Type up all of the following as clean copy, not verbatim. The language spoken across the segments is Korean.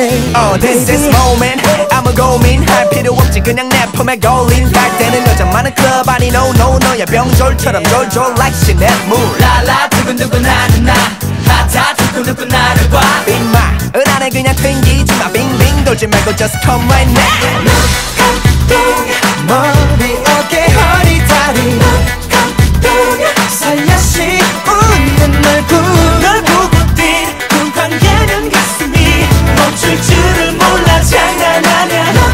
Oh, this is moment 아무 고민할 필요 없지 그냥 내 폼에 걸린 갈 때는 여자 많은 클럽 아니 no no 너야 병졸처럼 졸졸 like Chanel moon 라라 두근두근 하는 나 핫핫 두근두근 나를 봐 Be my 은하에 그냥 튕기지마 빙빙 돌지 말고 just come right now 머리 어깨 허리 다리 살며시 웃는 널 보고 뛴 궁금해는 가슴이 멈출 줄을 몰라 장난하냐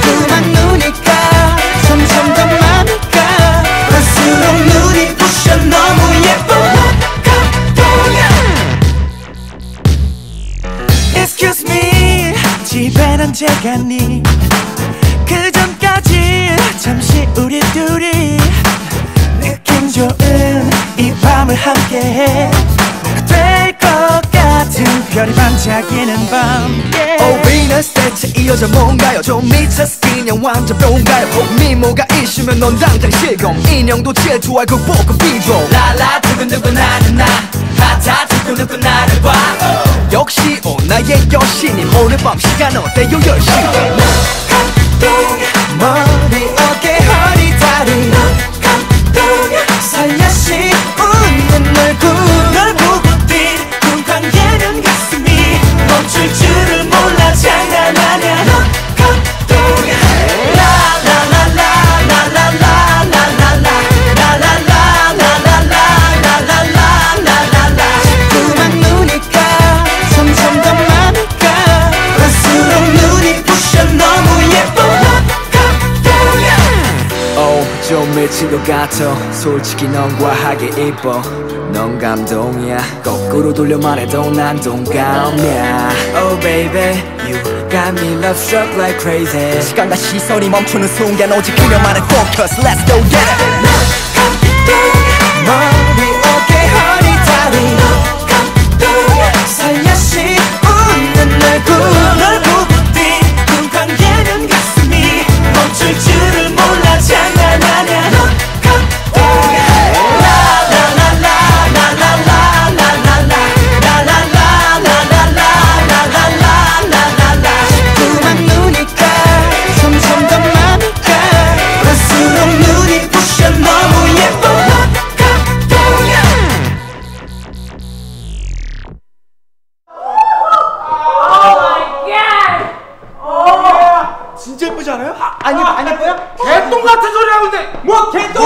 자꾸만 눈이 가 점점 더 맘이 가 갈수록 눈이 부셔 너무 예뻐 Excuse me 집엔 언제 갔니 그 전까지 잠시 우리 둘이 느낌 좋은 이 밤을 함께해 될 것 같은 별이 반짝이는 밤 Oh Venus 대체 이 여자 뭔가요 좀 미쳤어 그냥 완전 뿅가요 미모가 있으면 넌 당장 실검 인형도 질투할 극복은 비좀 라라 두근두근 하는 나 핫핫 두근두근 나를 봐 역시 나의 여신이 오늘 밤 시간 어때요 10시 머리 어깨 허리 다리 살며시 웃는 널 보고 뛴 궁금해는 가슴이 멈출 줄을 몰라 장난하냐 자꾸만 눈이 가 점점 더 맘이 가 갈수록 눈이 부셔 너무 예뻐 좀 미친 것 같아 솔직히 넌 과하게 이뻐 넌 감동이야 거꾸로 돌려 말해도 난 동감이야 Oh baby you got me love struck like crazy 시간과 시선이 멈추는 순간 오직 그녀만의 focus Let's go get it 머리 어깨 허리 다리 살며시 웃는 널 보고 뛴 궁금해는 가슴이 멈출 줄을 몰라 장난하냐 자꾸만 눈이 가 점점 더 맘이 가 갈수록 눈이 부셔 너무 예뻐 진짜 예쁘지 않아요? 안 예뻐요? 개똥 같은 소리 하고 있는데 뭐 개똥!